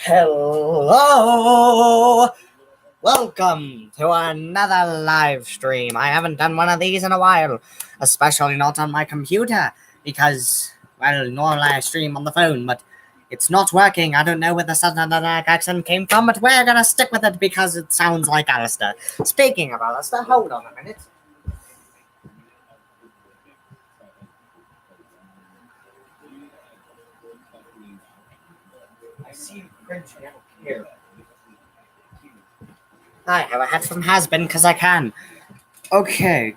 Hello! Welcome to another live stream. I haven't done one of these in a while, especially not on my computer, because, well, normally I stream on the phone, but it's not working. I don't know where the Southern accent came from, but we're gonna stick with it because it sounds like Alistair. Speaking of Alistair, hold on a minute. I see you cringing, I don't care. I have a hat from Has-Been because I can. Okay.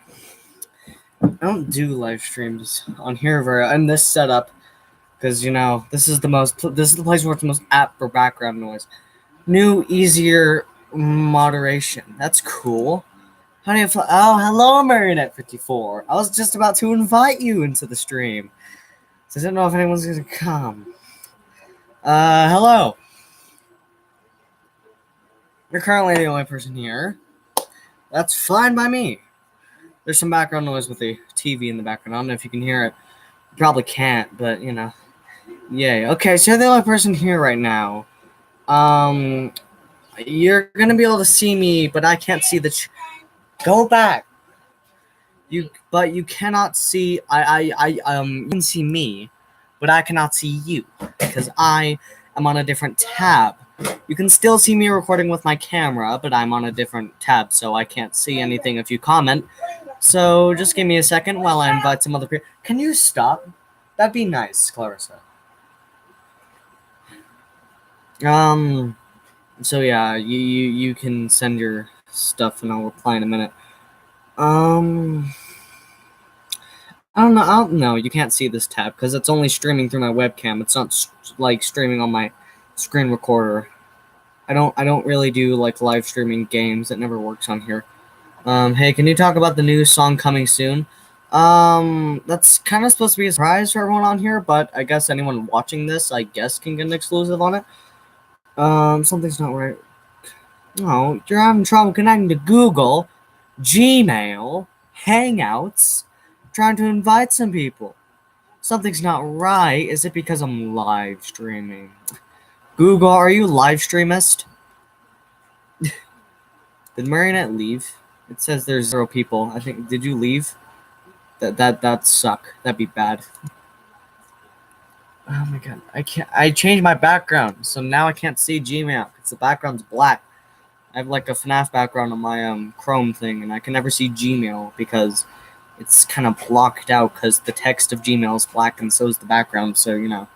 I don't do live streams on here in this setup because this is the place where it's most apt for background noise. New, easier moderation. That's cool. How do you feel? Oh, hello, Marionette54. I was just about to invite you into the stream, so I didn't know if anyone's gonna come. Hello. You're currently the only person here. That's fine by me. There's some background noise with the TV in the background. I don't know if you can hear it. You probably can't, but Yay. Okay, so you're the only person here right now. You're gonna be able to see me, but I can't see the. Go back. But you cannot see. You can see me, but I cannot see you because I am on a different tab. You can still see me recording with my camera, but I'm on a different tab, so I can't see anything if you comment. So just give me a second while I invite some other people. Can you stop? That'd be nice, Clarissa. So yeah, you can send your stuff and I'll reply in a minute. I don't know. You can't see this tab because it's only streaming through my webcam. It's not like streaming on my screen recorder. I don't really do like live streaming games. It never works on here. Hey, can you talk about the new song coming soon? That's kind of supposed to be a surprise for everyone on here, but I guess anyone watching this, I guess, can get an exclusive on it. Something's not right. No, you're having trouble connecting to Google, Gmail, Hangouts, trying to invite some people. Something's not right. Is it because I'm live streaming? Google, are you live streamist? Did Marionette leave? It says there's 0 people. I think. Did you leave? That'd suck. That'd be bad. Oh my god, I can't. I changed my background, so now I can't see Gmail because the background's black. I have like a FNAF background on my Chrome thing, and I can never see Gmail because it's kind of blocked out because the text of Gmail is black and so is the background. So it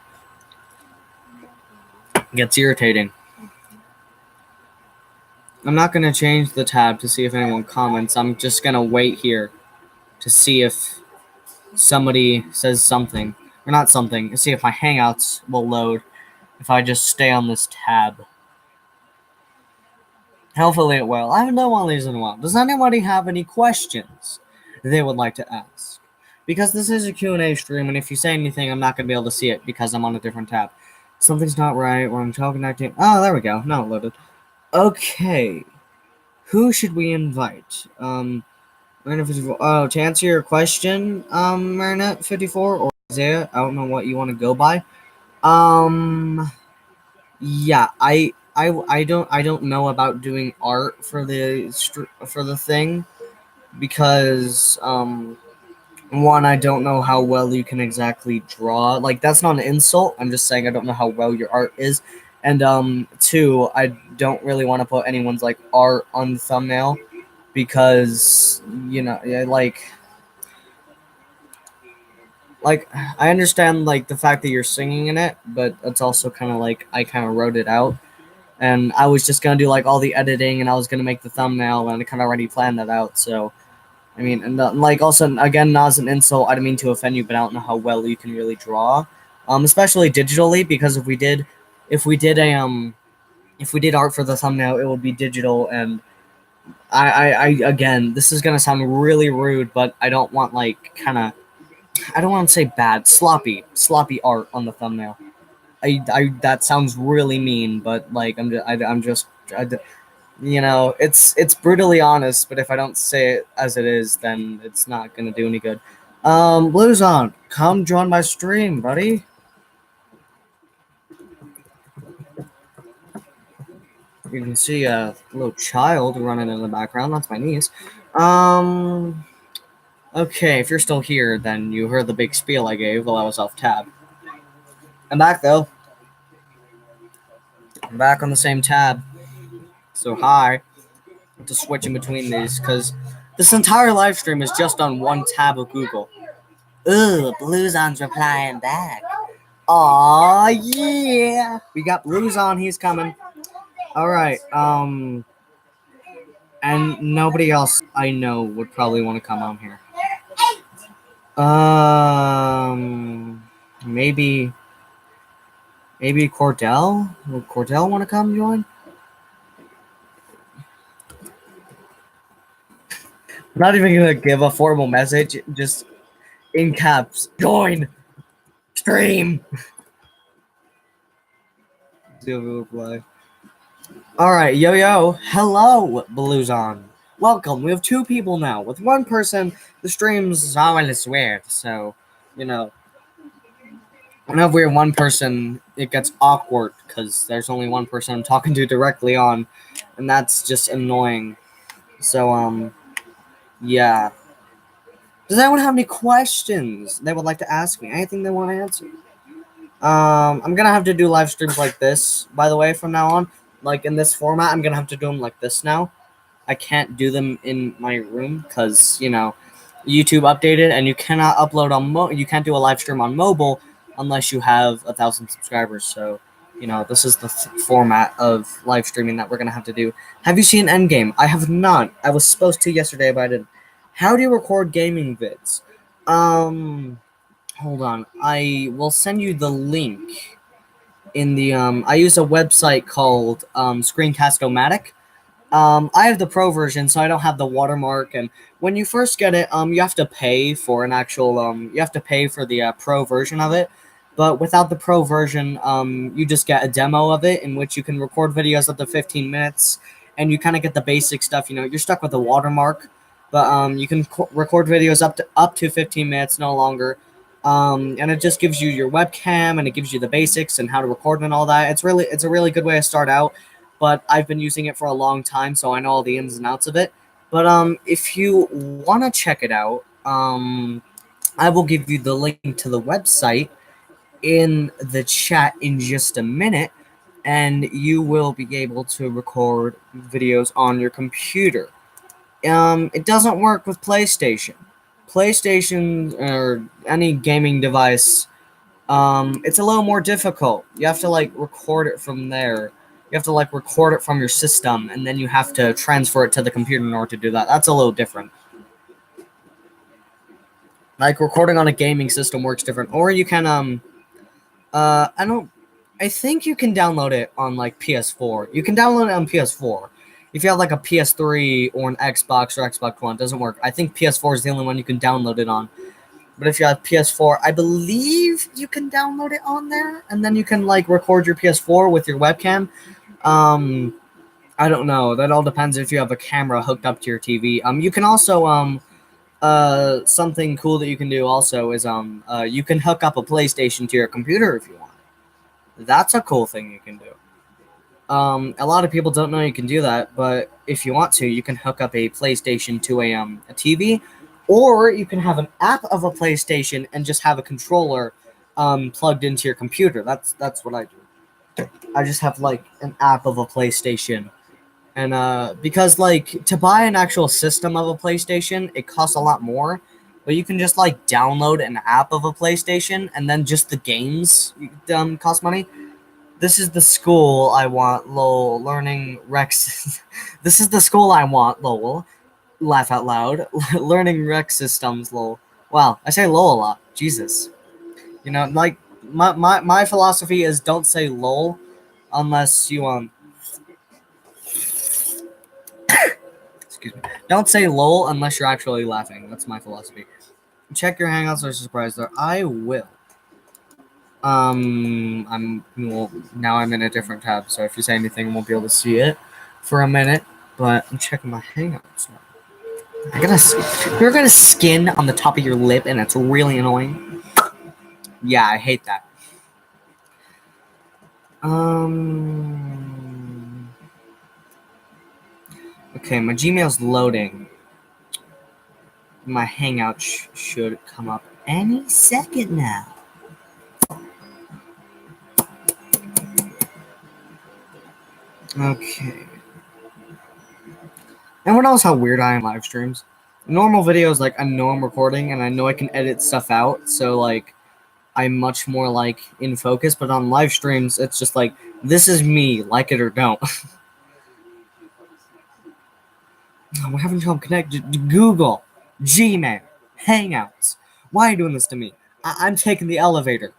gets irritating. I'm not gonna change the tab to see if anyone comments. I'm just gonna wait here to see if somebody says something. Or not something. See if my Hangouts will load if I just stay on this tab. Hopefully it will. I haven't done one of these in a while. Does anybody have any questions they would like to ask? Because this is a Q&A stream, and if you say anything, I'm not going to be able to see it because I'm on a different tab. Something's not right when I'm talking to... Oh, there we go. Now it loaded. Okay. Who should we invite? Marinette54. Oh, to answer your question, Marinette54 or Isaiah, I don't know what you want to go by. Yeah, I don't know about doing art for the thing because one, I don't know how well you can exactly draw. Like, that's not an insult. I'm just saying I don't know how well your art is. And two, I don't really want to put anyone's like art on the thumbnail because like I understand like the fact that you're singing in it, but it's also kind of like I kind of wrote it out, and I was just gonna do like all the editing, and I was gonna make the thumbnail, and I kind of already planned that out. So, I mean, and like also again, not as an insult, I didn't mean to offend you, but I don't know how well you can really draw, especially digitally, because if we did art for the thumbnail, it would be digital, and I again, this is gonna sound really rude, but I don't want like I don't want to say bad, sloppy art on the thumbnail. That sounds really mean, but like it's brutally honest. But if I don't say it as it is, then it's not gonna do any good. Bluezon, come join my stream, buddy. You can see a little child running in the background. That's my niece. Um. Okay, if you're still here, then you heard the big spiel I gave while I was off tab. I'm back though. I'm back on the same tab. So hi. I have to switch in between these because this entire live stream is just on one tab of Google. Ooh, Bluezon's replying back. Aw, yeah. We got Bluezon. He's coming. All right. And nobody else I know would probably want to come on here. Maybe Cordell? Would Cordell want to come join? I'm not even gonna give a formal message, just in caps. Join! Stream! See if he'll reply. Alright, yo, hello, Bluezon. Welcome. We have 2 people now. With 1 person, the stream's always weird, so, you know. Whenever we're 1 person, it gets awkward, because there's only 1 person I'm talking to directly on, and that's just annoying. So, yeah. Does anyone have any questions they would like to ask me? Anything they want to answer? I'm gonna have to do live streams like this, by the way, from now on. Like, in this format, I'm gonna have to do them like this now. I can't do them in my room, because, you know, YouTube updated, and you cannot upload on you can't do a live stream on mobile unless you have 1,000 subscribers, so, you know, this is the format of live streaming that we're gonna have to do. Have you seen Endgame? I have not. I was supposed to yesterday, but I didn't. How do you record gaming vids? Hold on. I will send you the link in the, I use a website called, Screencast-O-Matic. I have the pro version, so I don't have the watermark, and when you first get it, you have to pay for an actual, you have to pay for the, pro version of it, but without the pro version, you just get a demo of it, in which you can record videos up to 15 minutes, and you kind of get the basic stuff, you know, you're stuck with the watermark, but, you can record videos up to 15 minutes, no longer, and it just gives you your webcam, and it gives you the basics, and how to record and all that. It's a really good way to start out, but I've been using it for a long time, so I know all the ins and outs of it. But if you want to check it out, I will give you the link to the website in the chat in just a minute, and you will be able to record videos on your computer. It doesn't work with PlayStation. PlayStation or any gaming device, it's a little more difficult. You have to like record it from there. You have to like record it from your system, and then you have to transfer it to the computer in order to do that. That's a little different. Like recording on a gaming system works different. Or you can I think you can download it on like PS4. You can download it on PS4. If you have like a PS3 or an Xbox or Xbox One, it doesn't work. I think PS4 is the only one you can download it on. But if you have PS4, I believe you can download it on there, and then you can like record your PS4 with your webcam. I don't know. That all depends if you have a camera hooked up to your TV. You can also something cool that you can do also is you can hook up a PlayStation to your computer if you want. That's a cool thing you can do. A lot of people don't know you can do that, but if you want to, you can hook up a PlayStation to a TV, or you can have an app of a PlayStation and just have a controller plugged into your computer. That's what I do. I just have like an app of a PlayStation, and because like to buy an actual system of a PlayStation, it costs a lot more. But you can just like download an app of a PlayStation, and then just the games cost money. This is the school I want, lol. Learning Rex. This is the school I want, lol. Laugh out loud. Learning Rex systems, lol. Wow, I say lol a lot. Jesus. You know, like, my philosophy is don't say lol unless you, excuse me. Don't say lol unless you're actually laughing. That's my philosophy. Check your hangouts or surprise there. I will. Now I'm in a different tab, so if you say anything, I won't be able to see it for a minute. But I'm checking my hangouts now. You're gonna skin on the top of your lip, and it's really annoying. Yeah, I hate that. Okay, my Gmail's loading. My Hangout should come up any second now. Okay. Anyone else how weird I am live streams? Normal videos, like, I know I'm recording and I know I can edit stuff out, so, like, I'm much more, like, in focus, but on live streams, it's just like, this is me, like it or don't. We're having trouble connected to Google, Gmail, Hangouts. Why are you doing this to me? I'm taking the elevator.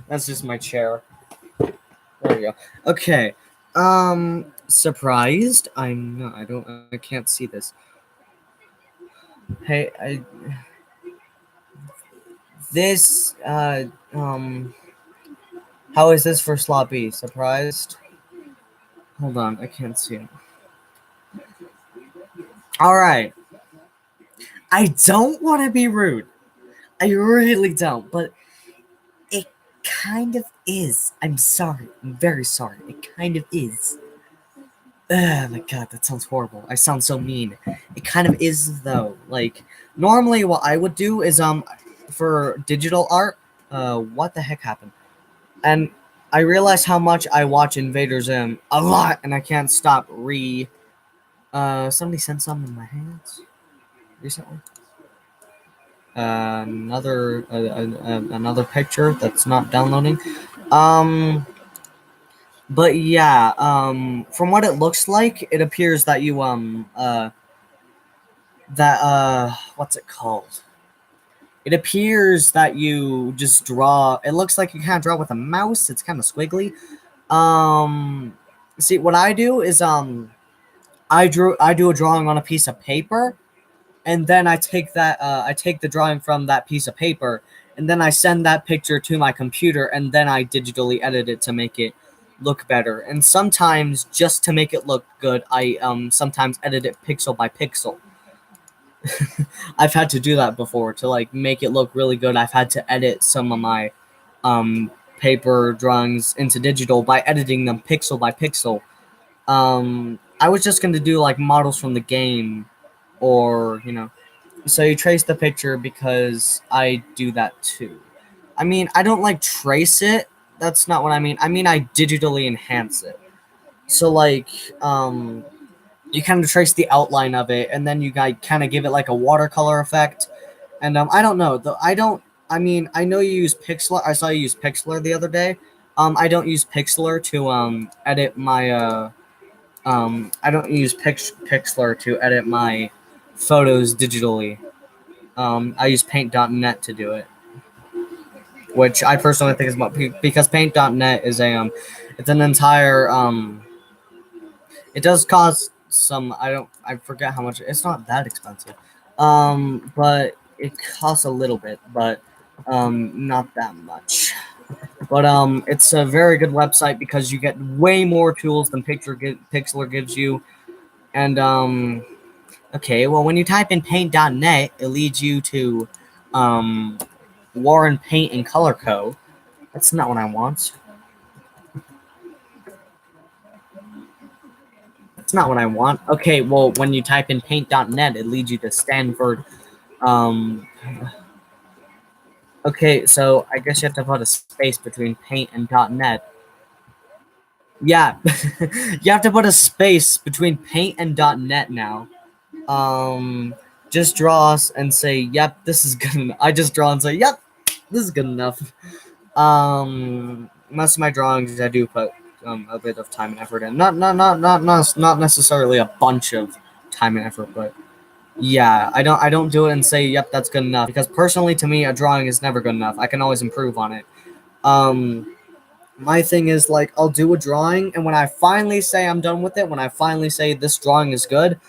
That's just my chair. There we go. Okay. Surprised? I'm not. I can't see this. Hey, this, how is this for sloppy? Surprised? Hold on, I can't see it. Alright. I don't want to be rude. I really don't, but it kind of is. I'm sorry. I'm very sorry. It kind of is. Oh my god, that sounds horrible. I sound so mean. It kind of is, though. Like, normally what I would do is, for digital art, what the heck happened? And I realized how much I watch Invader Zim a lot, and I can't stop somebody sent some in my hands recently. Another picture that's not downloading. But yeah, from what it looks like, it appears that you, what's it called? It appears that you just draw, it looks like you kind of draw with a mouse, it's kind of squiggly. See, what I do is, I do a drawing on a piece of paper, and then I take the drawing from that piece of paper, and then I send that picture to my computer, and then I digitally edit it to make it look better. And sometimes, just to make it look good, I sometimes edit it pixel by pixel. I've had to do that before to, like, make it look really good. I've had to edit some of my paper drawings into digital by editing them pixel by pixel. I was just going to do, like, models from the game, or, you know. So you trace the picture because I do that too. I mean, I don't, like, trace it. That's not what I mean. I mean, I digitally enhance it. So, like, you kind of trace the outline of it, and then you kind of give it, like, a watercolor effect. And, I don't know. I mean, I know you use Pixlr. I saw you use Pixlr the other day. I don't use Pixlr to, edit my, I don't use Pixlr to edit my photos digitally. I use Paint.net to do it, which I personally think is more, because Paint.net is it's an entire, it does cost some, I forget how much, it's not that expensive, but it costs a little bit, but, not that much. But, it's a very good website because you get way more tools than Pixlr gives you, and, okay, well, when you type in Paint.net, it leads you to, Warren Paint and Color Co. That's not what I want. That's not what I want. Okay, well, when you type in Paint.net, it leads you to Stanford. Okay, so I guess you have to put a space between Paint and .net. Yeah, you have to put a space between Paint and .net now. Just draw us and say, yep, this is good enough. I just draw and say, yep, this is good enough. Most of my drawings I do put a bit of time and effort in. Not necessarily a bunch of time and effort, but yeah, I don't do it and say, yep, that's good enough. Because personally, to me, a drawing is never good enough. I can always improve on it. My thing is, like, I'll do a drawing, and when I finally say I'm done with it, when I finally say this drawing is good,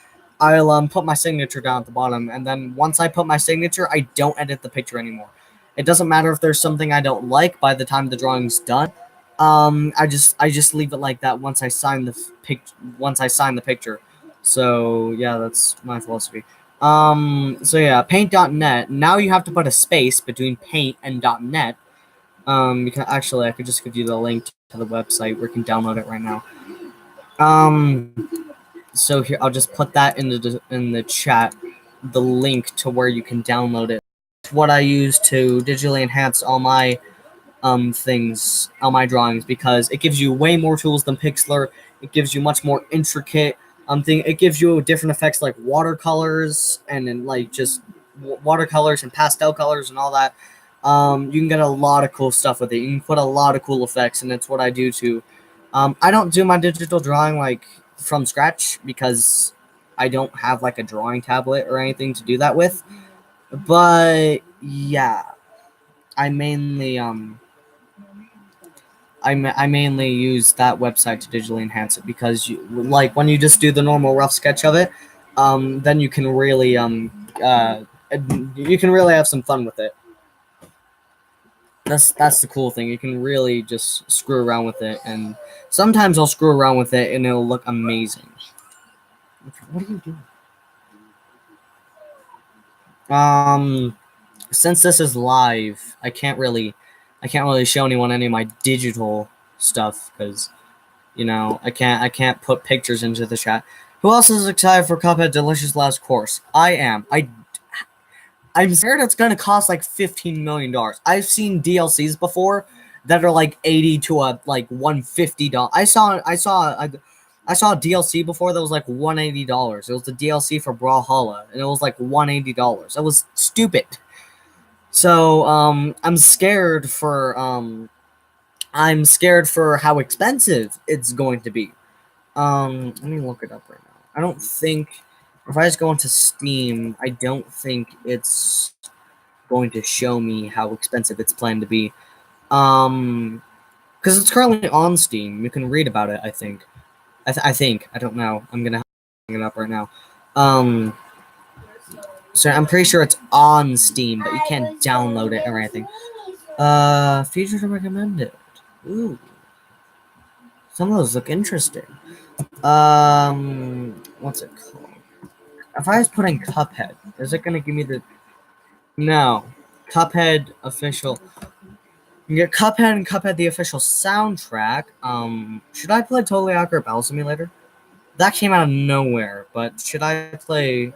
I'll put my signature down at the bottom, and then once I put my signature, I don't edit the picture anymore. It doesn't matter if there's something I don't like by the time the drawing's done. I just leave it like that once I sign the picture. So yeah, that's my philosophy. So yeah, Paint.net. Now you have to put a space between Paint and .net. Because actually, I could just give you the link to the website where you can download it right now. So here, I'll just put that in the chat, the link to where you can download it. What I use to digitally enhance all my things, all my drawings, because it gives you way more tools than Pixlr. It gives you much more intricate thing. It gives you different effects like watercolors and then like just watercolors and pastel colors and all that. You can get a lot of cool stuff with it. You can put a lot of cool effects, and it's what I do too. I don't do my digital drawing like from scratch because I don't have like a drawing tablet or anything to do that with. But yeah, I mainly I mainly use that website to digitally enhance it because you like when you just do the normal rough sketch of it, then you can really you can really have some fun with it. That's the cool thing. You can really just screw around with it, and sometimes I'll screw around with it and it'll look amazing. What are you doing? Since this is live, I can't really show anyone any of my digital stuff because I can't put pictures into the chat. Who else is excited for Cuphead Delicious Last Course? I am. I'm scared it's gonna cost like $15 million. I've seen DLCs before that are like 80 to like $150. I saw a DLC before that was like $180. It was the DLC for Brawlhalla, and it was like $180. That was stupid. So I'm scared for how expensive it's going to be. Let me look it up right now. I don't think if I just go into Steam, I don't think it's going to show me how expensive it's planned to be. Because it's currently on Steam. You can read about it. I think. I think. I don't know. I'm gonna look it up right now. So I'm pretty sure it's on Steam, but you can't download it or anything. Features recommended. Ooh, some of those look interesting. What's it called? If I just put in Cuphead, is it gonna give me the? No, Cuphead official. You get Cuphead and Cuphead the official soundtrack. Should I play Totally Accurate Battle Simulator? That came out of nowhere, but should I play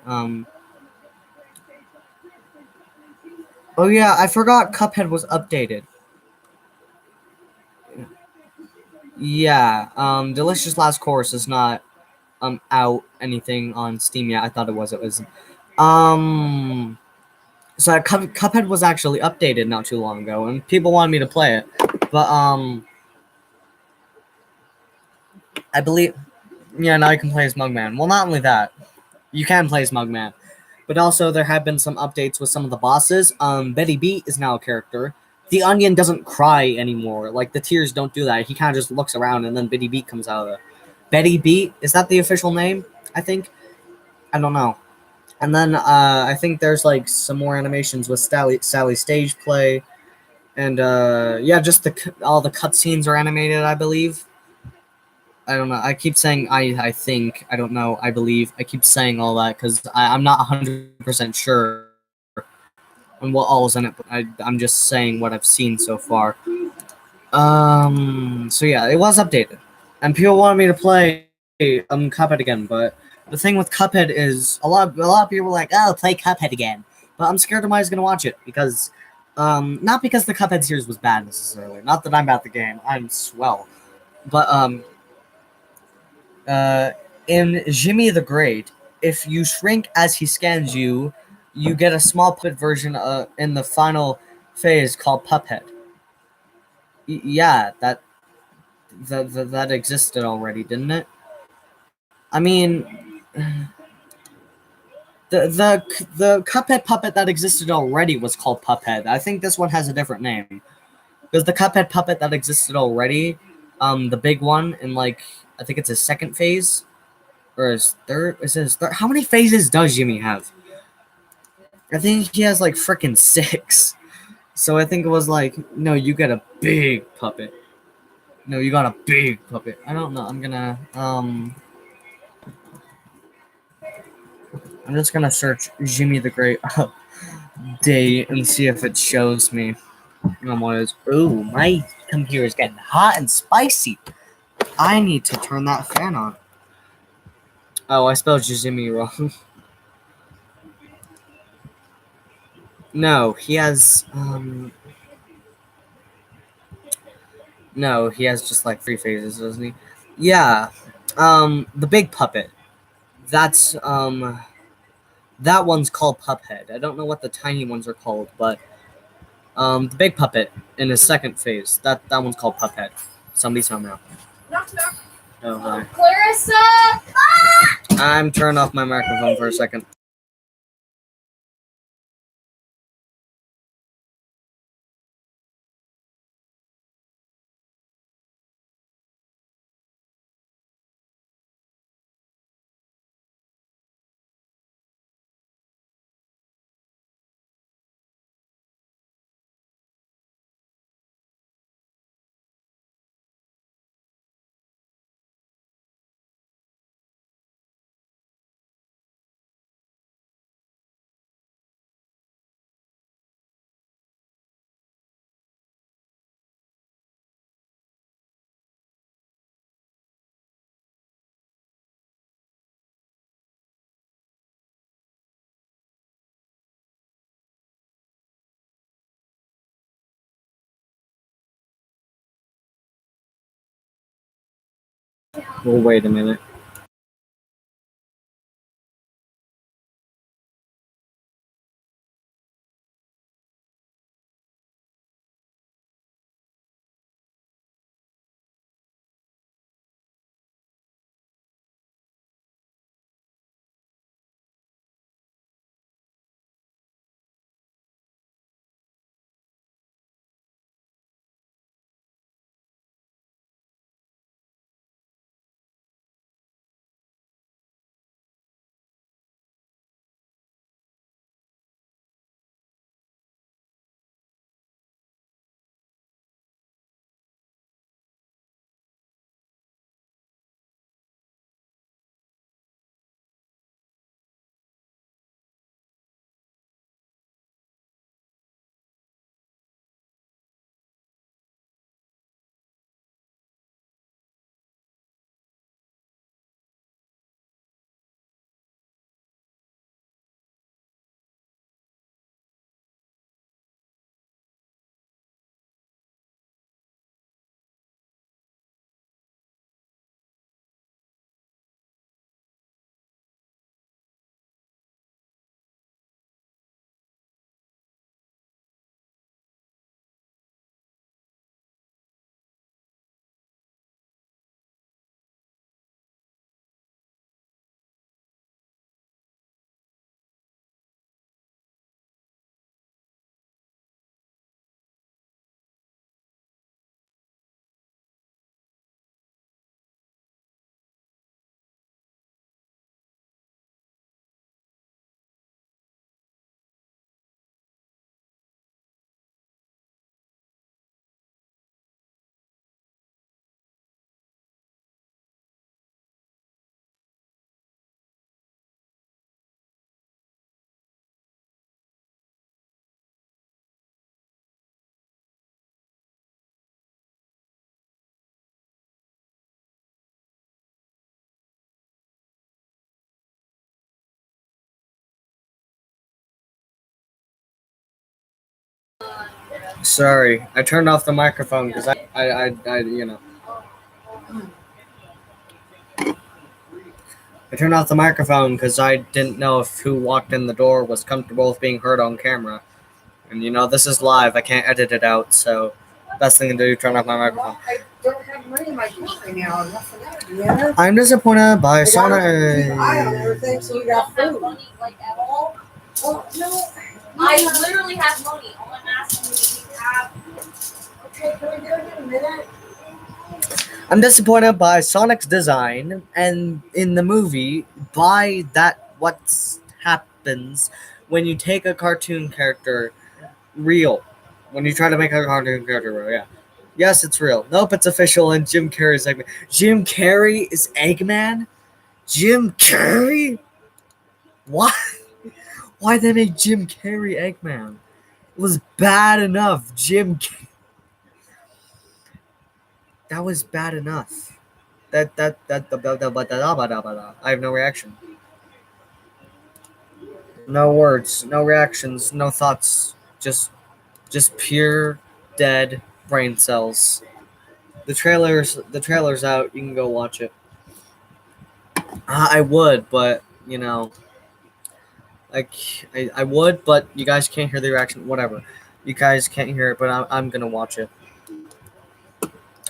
Oh yeah, I forgot Cuphead was updated. Yeah, Delicious Last Course is not out anything on Steam yet. I thought it was. It was. So Cuphead was actually updated not too long ago, and people wanted me to play it, but I believe, yeah, now you can play as Mugman. Well, not only that, you can play as Mugman, but also there have been some updates with some of the bosses. Betty Beat is now a character. The Onion doesn't cry anymore. Like the tears don't do that. He kind of just looks around, and then Betty Beat comes out of it. Betty Beat, is that the official name? I think. I don't know. And then I think there's like some more animations with Sally stage play, and yeah, just all the cutscenes are animated, I believe. I don't know. I keep saying I think, I don't know, I believe. I keep saying all that because I'm not 100% sure on what all is in it. But I'm just saying what I've seen so far. So yeah, it was updated, and people wanted me to play Cuphead again, but the thing with Cuphead is a lot of people were like, oh, play Cuphead again, but I'm scared Amai's gonna watch it because not because the Cuphead series was bad necessarily, not that I'm bad at the game, I'm swell, but in Jimmy the Great, if you shrink as he scans you, you get a small puppet version in the final phase called Puphead. Yeah, that existed already, didn't it? I mean, the Cuphead puppet that existed already was called Puphead. I think this one has a different name because the Cuphead puppet that existed already, the big one in like I think it's his second phase or his third. Is his third? How many phases does Jimmy have? I think he has like freaking 6. So I think it was like, no, you get a big puppet. No, you got a big puppet. I don't know. I'm just gonna search Jimmy the Great update and see if it shows me. Ooh, my computer is getting hot and spicy. I need to turn that fan on. Oh, I spelled Jizimi wrong. No, he has no, he has just like 3 phases, doesn't he? Yeah. The big puppet. That's that one's called Puphead. I don't know what the tiny ones are called, but the big puppet in his second phase. That one's called Puphead. Somebody's home now. Knock, knock. Oh hi. Clarissa! I'm turning off my microphone for a second. Well, wait a minute. Sorry, I turned off the microphone because I I turned off the microphone because I didn't know if who walked in the door was comfortable with being heard on camera. And this is live. I can't edit it out, so best thing to do, turn off my microphone. I don't have money in my account right now. And what's that? Yeah. I'm disappointed by Sonic. I don't ever think so. We got food. Money, like, at all? Well, no. I literally have money. All I'm asking is if you have. Okay, can we do it in a minute? I'm disappointed by Sonic's design, and in the movie, by that what happens when you take a cartoon character real. When you try to make a cartoon character real, yeah. Yes, it's real. Nope, it's official, and Jim Carrey's Eggman. Jim Carrey is Eggman? Jim Carrey? Why? Why they make Jim Carrey Eggman? was bad enough. That was bad enough. I have no reaction. No words, no reactions, no thoughts. Just pure dead brain cells. The trailer's out. You can go watch it. I would, but you know, like I would, but you guys can't hear the reaction. Whatever, you guys can't hear it, but I'm gonna watch it.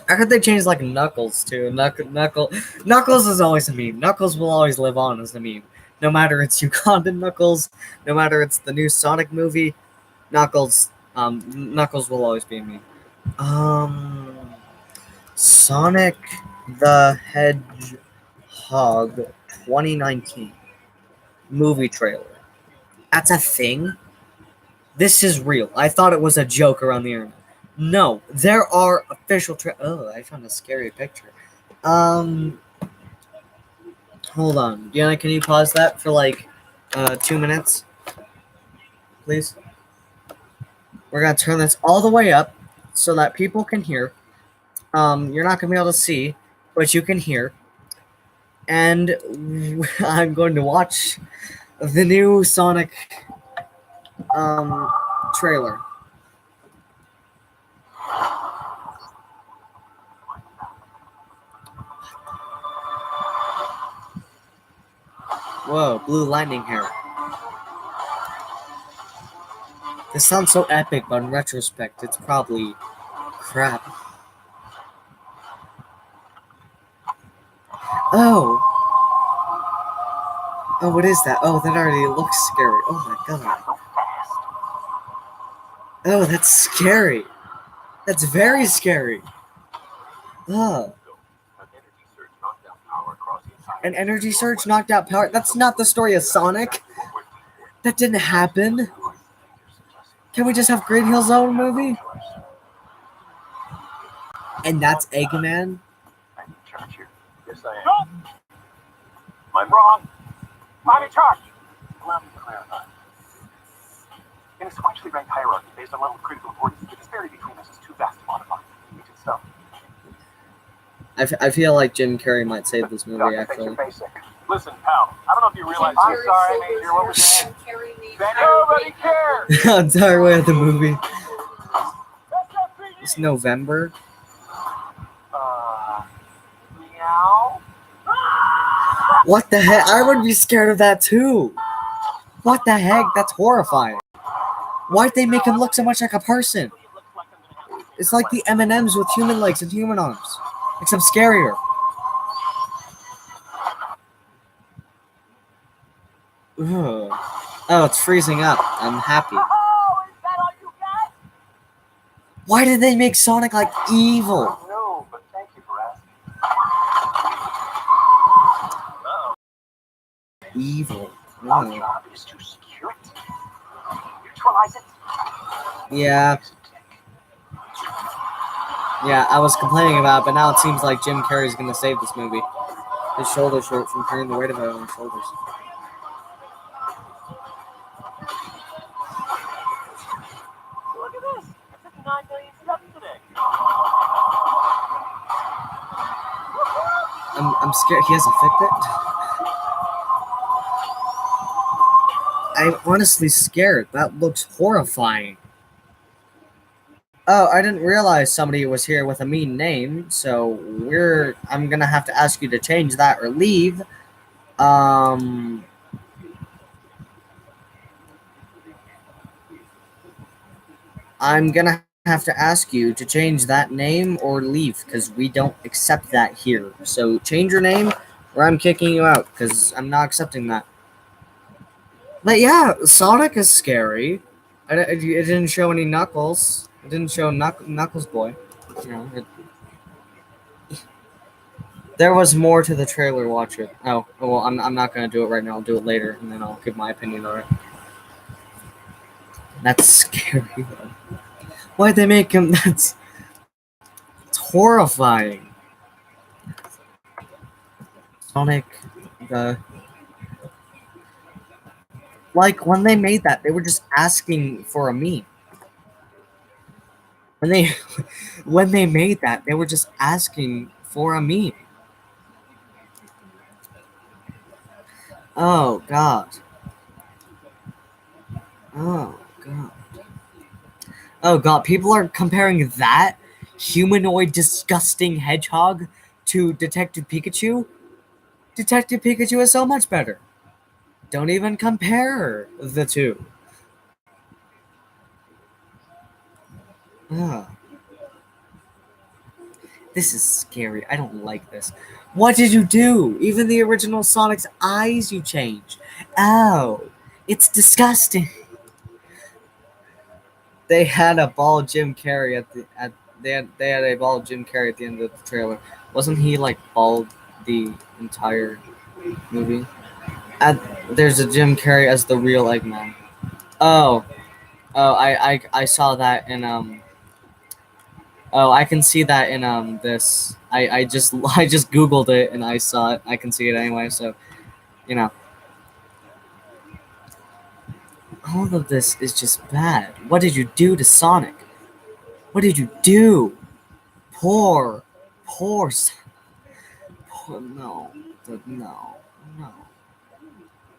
I heard they changed like Knuckles too. Knuckles is always a meme. Knuckles will always live on as a meme. No matter it's Ugandan Knuckles, no matter it's the new Sonic movie, Knuckles will always be a meme. Sonic the Hedgehog 2019 movie trailer. That's a thing? This is real. I thought it was a joke around the internet. No, there are official Oh, I found a scary picture. Hold on. Diana, can you pause that for like 2 minutes? Please? We're gonna turn this all the way up so that people can hear. You're not gonna be able to see, but you can hear. And I'm going to watch the new Sonic trailer. Whoa, blue lightning hair. This sounds so epic, but in retrospect, it's probably crap. Oh, what is that? Oh, that already looks scary. Oh my god. Oh, that's scary. That's very scary. Oh. An energy surge knocked out power. That's not the story of Sonic. That didn't happen. Can we just have Green Hill Zone movie? And that's Eggman? Yes, I am. I'm wrong. I'm in charge. Allow me to clarify. In a sequentially ranked hierarchy based on level of critical importance, the disparity between us is too vast to modify. So, I feel like Jim Carrey might save this movie, actually. basic. Listen, pal, I don't know if you realize. I'm sorry, I made your saying. That nobody cares. I'm sorry, we're at the movie. It's November. Meow. What the heck? I would be scared of that too. What the heck? That's horrifying. Why'd they make him look so much like a person? It's like the M&Ms with human legs and human arms, except scarier. Ugh. Oh, it's freezing up. I'm happy. Why did they make Sonic like evil? No, but thank you for asking. Evil. Our job is to secure it, neutralize it. Yeah. Yeah, I was complaining about it, but now it seems like Jim Carrey's gonna save this movie. His shoulders hurt from carrying the weight of it on his shoulders. Look at this. It's 59 million steps today. I'm scared. He has a Fitbit? I'm honestly scared. That looks horrifying. Oh, I didn't realize somebody was here with a mean name, so I'm gonna have to ask you to change that or leave. I'm gonna have to ask you to change that name or leave, because we don't accept that here. So change your name, or I'm kicking you out, because I'm not accepting that. But yeah, Sonic is scary. It didn't show any Knuckles. It didn't show Knuckles Boy. You know, there was more to the trailer. Watch it. Oh well, I'm not gonna do it right now. I'll do it later, and then I'll give my opinion on it. That's scary though. Why'd they make him? It's horrifying. Sonic, like when they made that, they were just asking for a meme. And they, when they made that, they were just asking for a meme. Oh God. Oh God. Oh God. People are comparing that humanoid, disgusting hedgehog to Detective Pikachu. Detective Pikachu is so much better. Don't even compare the two. Ah, this is scary. I don't like this. What did you do? Even the original Sonic's eyes you changed. Oh, it's disgusting. They had a bald Jim Carrey they had a bald Jim Carrey at the end of the trailer. Wasn't he like bald the entire movie? There's a Jim Carrey as the real Eggman. Oh, I saw that in Oh, I can see that in this. I just I just googled it and I saw it. I can see it anyway. So you know, all of this is just bad. What did you do to Sonic? What did you do? Poor, poor, poor no, no, no,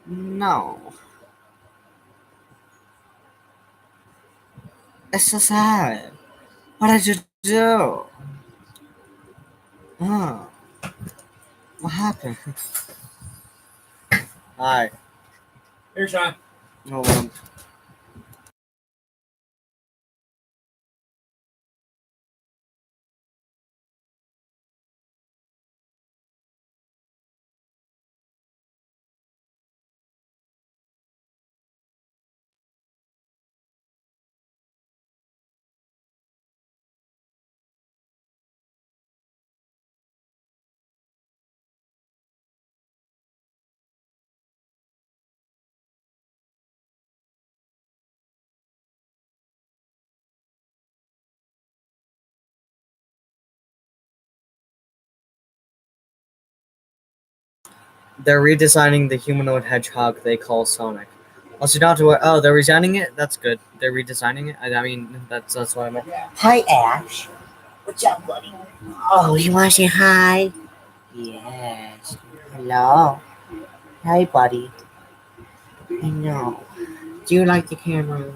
no. It's so sad. What did you do? Oh, what happened? Hi. Here, Sean. No, they're redesigning the humanoid hedgehog they call Sonic. Also, you don't have to worry. Oh, they're redesigning it? That's good. They're redesigning it? I mean, that's what I meant. Hi, Ash. What's up, buddy? Oh, you want to say hi? Yes. Hello. Hi, buddy. I know. Do you like the camera?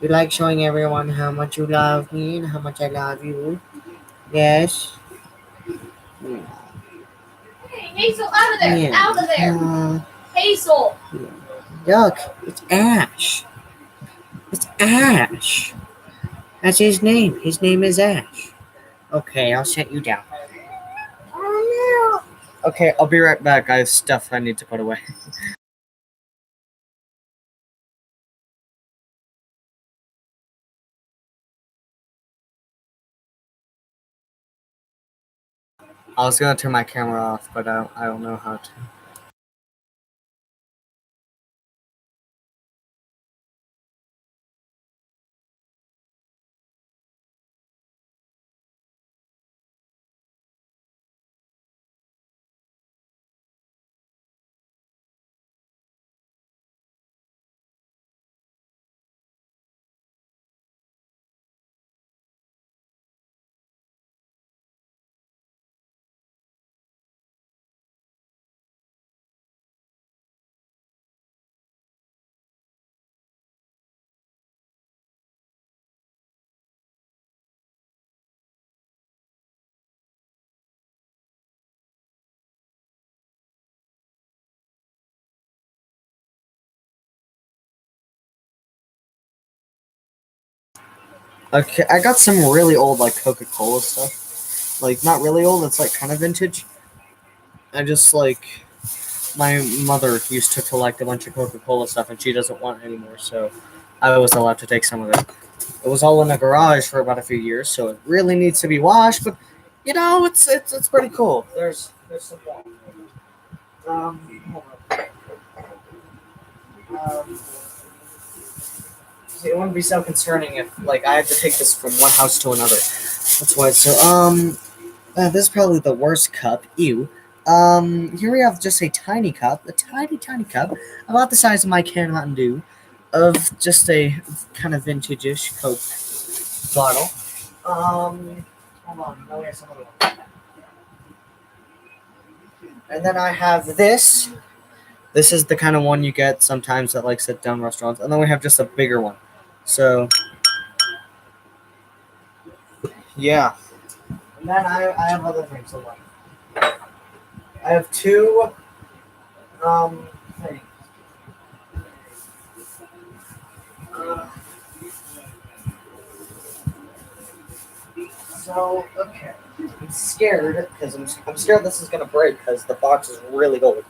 You like showing everyone how much you love me and how much I love you? Yes? Yeah. Hey, Hazel, out of there! Yeah. Out of there! Hazel! Look, it's Ash. It's Ash. That's his name. His name is Ash. Okay, I'll set you down. Oh Okay, I'll be right back. I have stuff I need to put away. I was gonna turn my camera off, but I don't know how to. Okay, I got some really old like Coca-Cola stuff. Like not really old, it's like kind of vintage. I just like my mother used to collect a bunch of Coca-Cola stuff and she doesn't want it anymore, so I was allowed to take some of it. It was all in a garage for about a few years, so it really needs to be washed, but you know, it's pretty cool. There's some more. Hold on. See, it wouldn't be so concerning if like I had to take this from one house to another. That's why. So this is probably the worst cup. Ew. Here we have just a tiny cup, a tiny cup, about the size of my can Mountain Dew. of just a kind of vintage-ish Coke bottle. Hold on, no, we have some other one. And then I have this. This is the kind of one you get sometimes at like sit-down restaurants. And then we have just a bigger one. So, yeah. And then I have other things to like. I have two things. So, okay. I'm scared because I'm scared this is gonna break because the box is really old.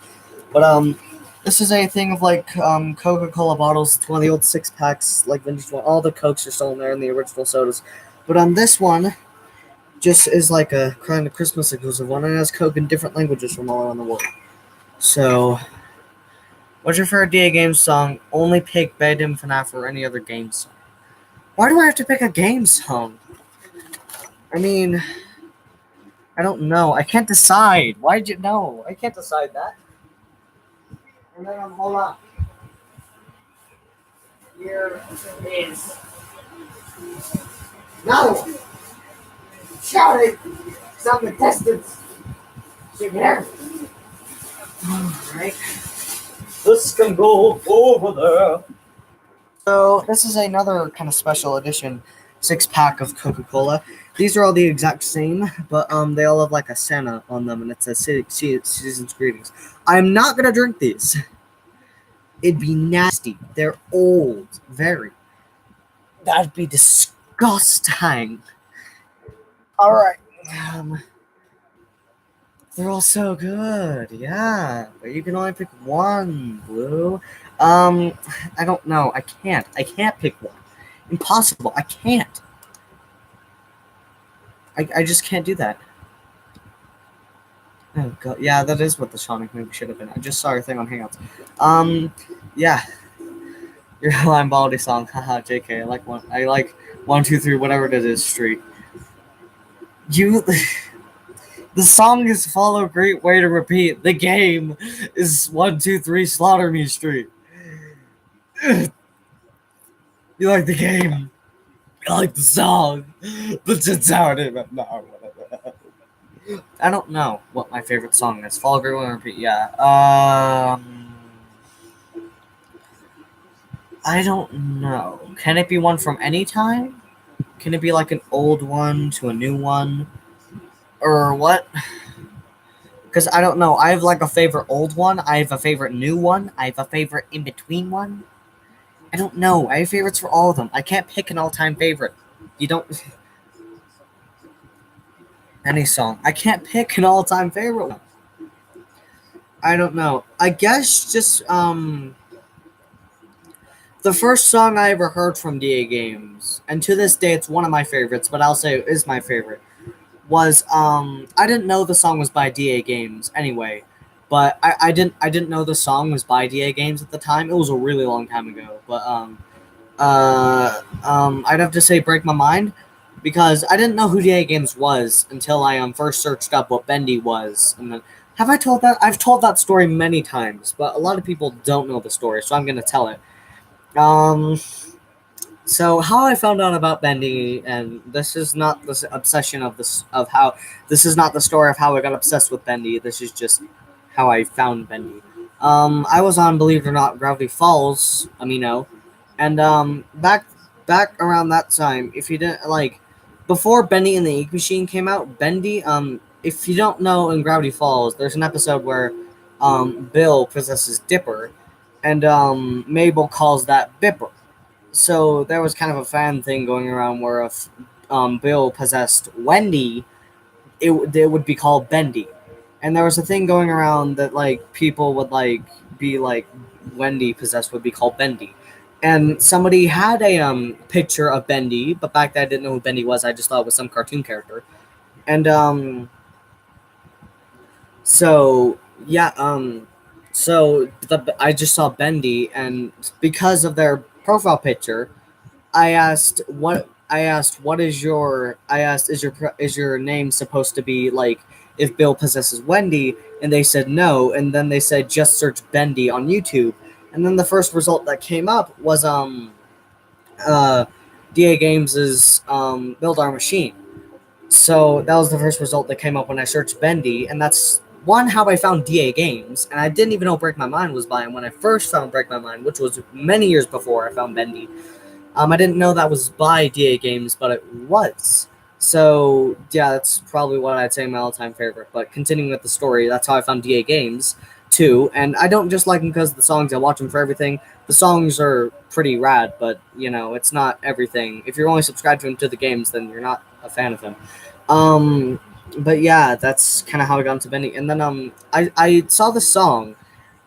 But this is a thing of like Coca-Cola bottles. It's one of the old 6-packs, like vintage one. All the Cokes are still in there and the original sodas. But this one just is like a kind of Christmas exclusive one, and it has Coke in different languages from all around the world. So, what's your favorite DA game song? Only pick Bad Dim FNAF or any other game song. Why do I have to pick a game song? I mean, I don't know. I can't decide. Why'd you know? I can't decide that. And then hold on. Here is no shouting. It's on the distance. You there? Alright. This can go over there. So this is another kind of special edition 6-pack of Coca-Cola. These are all the exact same, but they all have like a Santa on them, and it says Season's Greetings. I'm not gonna drink these. It'd be nasty. They're old, very. That'd be disgusting. All right. They're all so good, yeah. But you can only pick one, Blue. I don't know. I can't pick one. Impossible. I can't. I just can't do that. Oh god, yeah, that is what the Sonic movie should have been. I just saw your thing on Hangouts. Yeah. Your Lime Baldy song, haha, JK. I like 1, 2, 3, whatever it is, Street. The song is Follow Great Way to Repeat. The game is 1, 2, 3, Slaughter Me Street. You like the game. I like the song. But it's out of it now. I don't know what my favorite song is. Follow Great Way to Repeat, yeah. I don't know. Can it be one from any time? Can it be like an old one to a new one? Or what? Because I don't know. I have like a favorite old one. I have a favorite new one. I have a favorite in-between one. I don't know. I have favorites for all of them. I can't pick an all-time favorite. You don't... Any song. I can't pick an all-time favorite one. I don't know. I guess just, the first song I ever heard from DA Games, and to this day it's one of my favorites, but I'll say it is my favorite, was, I didn't know the song was by DA Games anyway, but I didn't know the song was by DA Games at the time. It was a really long time ago, but, I'd have to say Break My Mind, because I didn't know who DA Games was until I, first searched up what Bendy was, and then, have I told that? I've told that story many times, but a lot of people don't know the story, so I'm gonna tell it. So how I found out about Bendy, and this is not the obsession of this, of how, this is not the story of how I got obsessed with Bendy, this is just how I found Bendy. I was on, believe it or not, Gravity Falls, Amino, and, back around that time, if you didn't, like, before Bendy and the Ink Machine came out, Bendy, if you don't know, in Gravity Falls, there's an episode where, Bill possesses Dipper, and Mabel calls that Bipper. So there was kind of a fan thing going around where if Bill possessed Wendy, it would be called Bendy. And there was a thing going around that like people would like be like Wendy possessed would be called Bendy. And somebody had a picture of Bendy, but back then I didn't know who Bendy was. I just thought it was some cartoon character. And so yeah, so I just saw Bendy, and because of their profile picture, I asked, is your name supposed to be like if Bill possesses Wendy? And they said no, and then they said just search Bendy on YouTube, And then the first result that came up was DA Games' Build Our Machine. So that was the first result that came up when I searched Bendy, and that's how I found DA Games. And I didn't even know Break My Mind was by him when I first found Break My Mind, which was many years before I found Bendy. I didn't know that was by DA Games, but it was. So yeah, that's probably what I'd say my all-time favorite. But continuing with the story, that's how I found DA Games too. And I don't just like him because of the songs. I watch him for everything. The songs are pretty rad, but it's not everything. If you're only subscribed to him to the games, then you're not a fan of him. But yeah, that's kind of how I got into Bendy. And then I saw the song,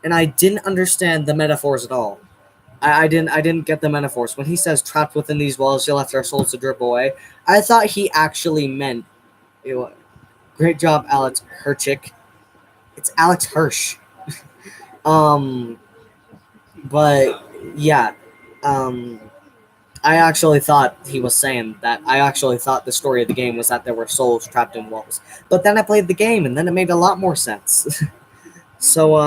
and I didn't understand the metaphors at all. I didn't get the metaphors. When he says trapped within these walls, you'll left our souls to drip away, I thought he actually meant great job, Alex Hirschich. It's Alex Hirsch. But yeah, I actually thought he was saying that. I actually thought the story of the game was that there were souls trapped in walls. But then I played the game, and then it made a lot more sense. So,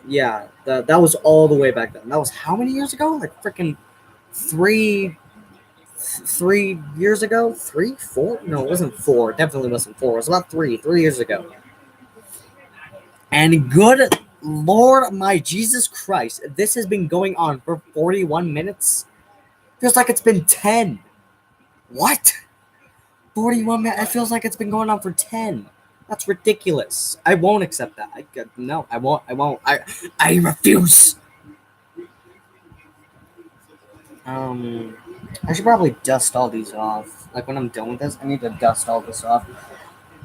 yeah, that was all the way back then. That was how many years ago? Like freaking 3 years ago? 3? 4? No, it wasn't 4. Definitely wasn't 4. It was about 3 years ago. And good Lord, my Jesus Christ, this has been going on for 41 minutes? Feels like it's been 10. What? 41 minutes? It feels like it's been going on for 10. That's ridiculous. I won't accept that. No, I won't. I refuse. I should probably dust all these off. Like when I'm done with this, I need to dust all this off.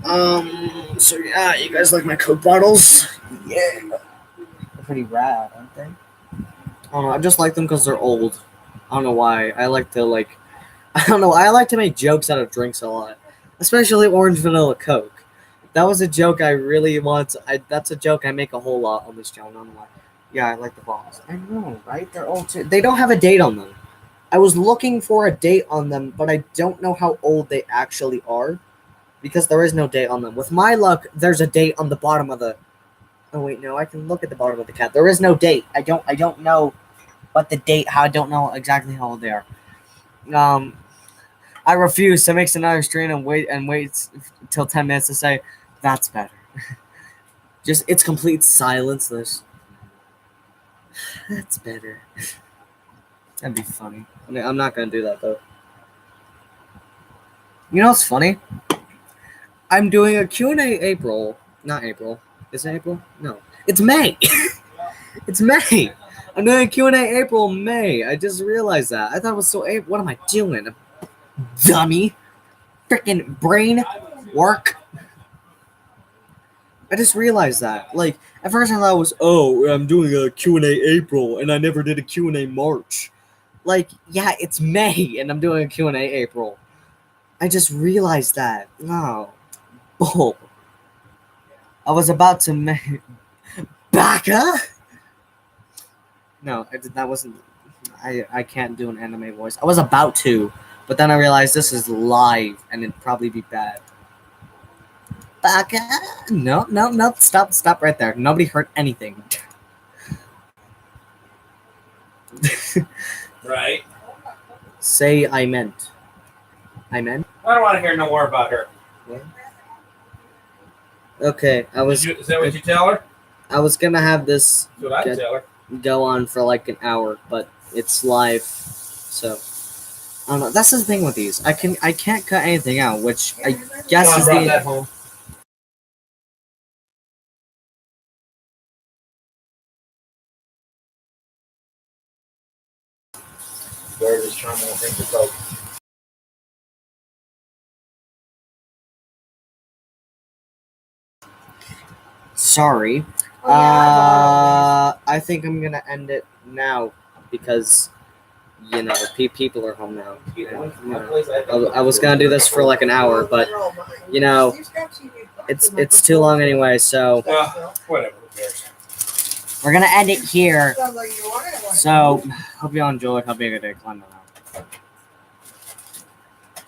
So yeah, you guys like my Coke bottles? Yeah. They're pretty rad, aren't they? I don't know, I just like them because they're old. I don't know why. I like to make jokes out of drinks a lot. Especially orange vanilla Coke. That was a joke I really want. That's a joke I make a whole lot on this channel. I don't know why. Yeah, I like the bottles. I know, right? They're old too. They don't have a date on them. I was looking for a date on them, but I don't know how old they actually are. Because there is no date on them. With my luck, there's a date on the bottom of the... Oh, wait, no. I can look at the bottom of the cap. There is no date. I don't know what the date... I don't know exactly how old they are. I refuse to make another stream and wait till 10 minutes to say... That's better. It's complete silence. That's better. That'd be funny. I'm not gonna do that though. You know what's funny? I'm doing a Q&A April. Not April. Is it April? No. It's May. It's May. I'm doing a Q&A April, May. I just realized that. I thought it was so April. What am I doing? Dummy. Freaking brain work. I just realized that. Like, at first I thought it was, I'm doing a Q&A April, and I never did a Q&A March. Like, yeah, it's May, and I'm doing a Q&A April. I just realized that. No. Bull. I was about to make... Baka? No, that wasn't... I can't do an anime voice. I was about to, but then I realized this is live, and it'd probably be bad. Baka? No. Stop right there. Nobody heard anything. Right. Say I meant. I meant? I don't want to hear no more about her. What? Okay, Is that what you tell her? I was gonna have this That's what I tell her. go on for like an hour, but it's live, so I don't know. That's the thing with these. I can't cut anything out, which I guess Come on, is brought the that home. They're just trying to think the Coke. Sorry. I think I'm gonna end it now because people are home now. I was gonna do this for like an hour, but it's too long anyway. So Whatever. Who cares? we're gonna end it here. So hope you all enjoyed. Hope you had a good day. Climb the ladder.